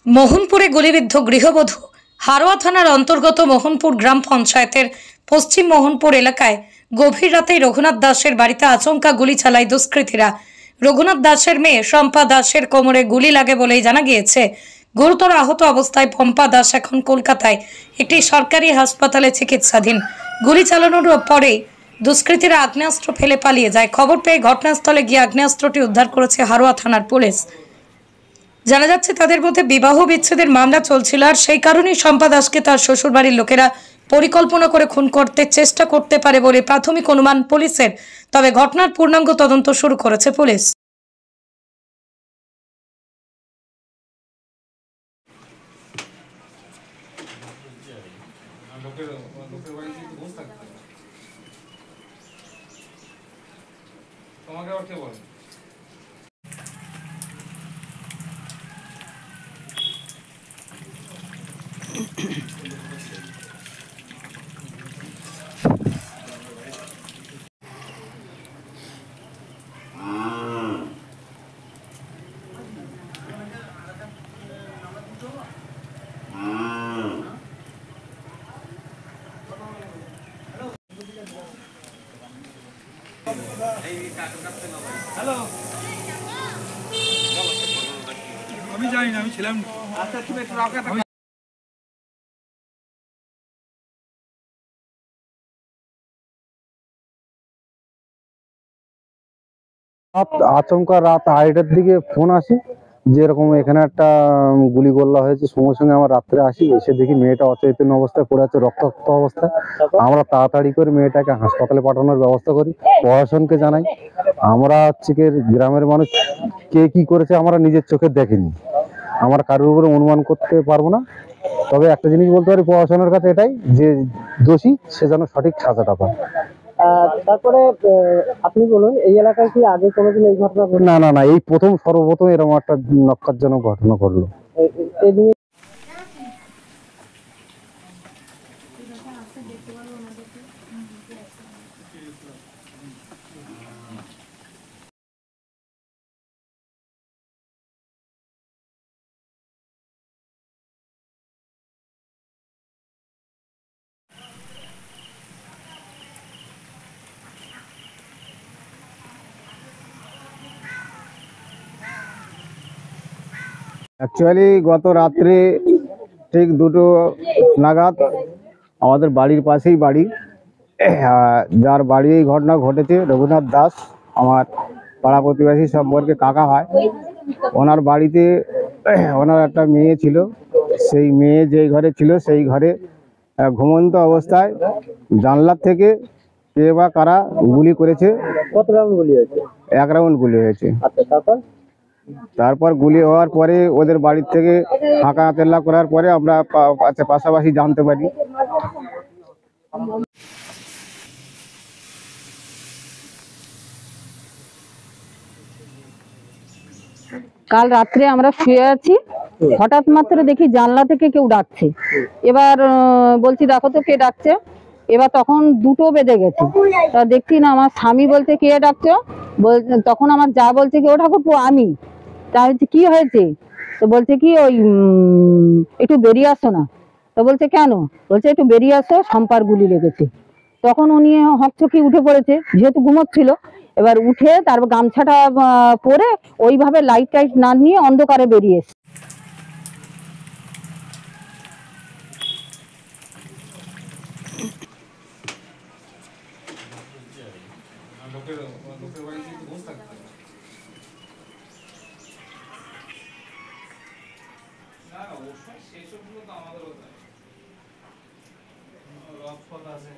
মোহনপুরে গুলিবিদ্ধ গৃহবধূ। হারোয়া থানার অন্তর্গত মোহনপুর গ্রাম পঞ্চায়েতের পশ্চিম মোহনপুর এলাকায় গভীর রাতে রঘুনাথ দাসের বাড়িতে আচমকা গুলি চালায় দুষ্কৃতীরা। রঘুনাথ দাসের মেয়ে শম্পা দাসের কোমরে গুলি লাগে বলেই জানা গিয়েছে। গুরুতর আহত অবস্থায় পম্পা দাস এখন কলকাতায় একটি সরকারি হাসপাতালে চিকিৎসাধীন। গুলি চালানোর পরেই দুষ্কৃতীরা আগ্নেয়াস্ত্র ফেলে পালিয়ে যায়। খবর পেয়ে ঘটনাস্থলে গিয়ে আগ্নেয়াস্ত্রটি উদ্ধার করেছে হারোয়া থানার পুলিশ। জানা যাচ্ছে তাদের মধ্যে বিবাহ বিচ্ছেদের মামলা চলছিল, আর সেই কারণেই শম্পা দাসকে তার শ্বশুরবাড়ির লোকেরা পরিকল্পনা করে খুন করতে চেষ্টা করতে পারে বলে প্রাথমিক অনুমান পুলিশের। তবে ঘটনার পূর্ণাঙ্গ তদন্ত শুরু করেছে পুলিশ। তোমাকে আবার কে বলে? হ্যালো, আমি জানি না, আমি ছিলাম। আচ্ছা, তুমি একটু রাখো। আচমকা রাত 2:30টার দিকে ফোন আসে যে এরকম এখানে একটা গুলি গোল্লা হয়েছে। সঙ্গে সঙ্গে আমরা রাত্রে আসি, এসে দেখি মেয়েটা অচৈতন্য অবস্থায় পড়ে আছে, রক্তাক্ত অবস্থায়। আমরা তাড়াতাড়ি করে মেয়েটাকে হাসপাতালে পাঠানোর ব্যবস্থা করি, প্রশাসনকে জানাই। আমরা হচ্ছে কি গ্রামের মানুষ কে কি করেছে আমরা নিজের চোখে দেখিনি, আমরা কারোর উপরে অনুমান করতে পারবো না। তবে একটা জিনিস বলতে পারি প্রশাসনের কাছে এটাই, যে দোষী সে যেন সঠিক সাজাটা পায়। তারপরে আপনি বলুন, এই এলাকায় কি আগে কোনোদিন এই ঘটনা ঘটে? না না না, এই সর্বপ্রথম এরকম একটা নক্কারজনক ঘটনা ঘটলো। এই নিয়ে অ্যাকচুয়ালি গত রাত্রে ঠিক 2টো নাগাদ আমাদের বাড়ির পাশেই বাড়ি, যার বাড়ি এই ঘটনা ঘটেছে, রঘুনাথ দাস আমার পাড়া প্রতিবেশী সম্পর্কে কাকা হয়। ওনার বাড়িতে ওনার একটা মেয়ে ছিল। সেই মেয়ে যেই ঘরে ছিল সেই ঘরে ঘুমন্ত অবস্থায় জানলার থেকে কে বা কারা গুলি করেছে। কত রাউন্ড গুলি হয়েছে? 1 রাউন্ড গুলি হয়েছে। আচ্ছা, তারপর গুলি হওয়ার পরে ওদের বাড়ির থেকে ফাঁকা তেল্লা করার পরে আমরা পাশাপাশি জানতে পারি। কাল রাত্রে আমরা শুয়ে আছি, হঠাৎ মাত্র দেখি জানলা থেকে কেউ ডাকছে। এবার বলছি দেখো তো কে ডাকছে। এবার তখন 2টো বেজে গেছে, তা দেখছি না, আমার স্বামী বলছে কে ডাকছো। তখন আমার যা বলছে কি ও ঠাকুরপো আমি। তা বলছি কি হয়েছে? তো বলছে কি ওই একটু বেরিয়ে আসো না। তো বলছে কেন? বলছে একটু বেরিয়ে আসো, শম্পার গুলি লেগেছে। তখন উনি হকচকি উঠে পড়েছে, যেহেতু ঘুমোচ্ছিল। এবার উঠে তারপর গামছাটা পরে ওইভাবে লাইট টাইট না নিয়ে অন্ধকারে বেরিয়ে এসে লোকের বাড়ি কিন্তু বসে থাকতে হবে। না না, অবশ্যই সেসবগুলো তো আমাদেরও রথপথ আছে।